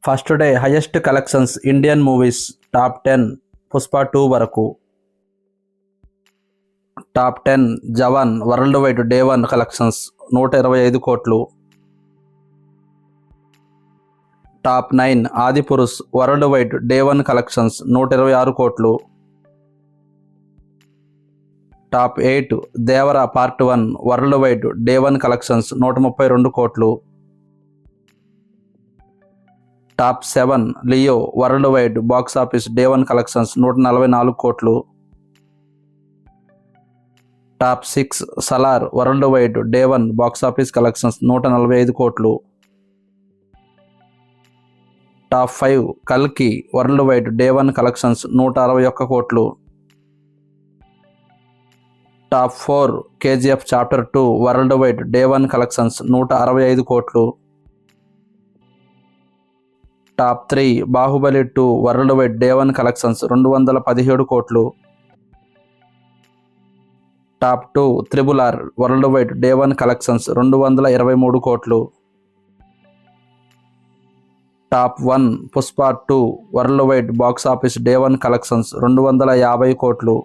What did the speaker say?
First day highest collections Indian movies top 10 Pushpa 2 వరకు. Top 10 Jawan world wide day 1 collections 125 కోట్లు. Top 9 Adipurush world wide day 1 collections 126 కోట్లు. Top 8 Devara part 1 world wide day 1 collections 132 కోట్లు. Top 7 Leo world wide box office day 1 collections 144 కోట్లు. Top 6 Salaar world wide day 1 box office collections 145 కోట్లు. Top 5 కల్కి world wide day 1 collections 161 కోట్లు. Top 4 KGF chapter 2 world wide day 1 collections 165 కోట్లు. Top 3 Baahubali 2 world wide day 1 collections 217 కోట్లు. Top 2 triple R world wide day 1 collections 223 కోట్లు. Top 1 Pushpa 2 world wide box office day 1 collections 250 కోట్లు.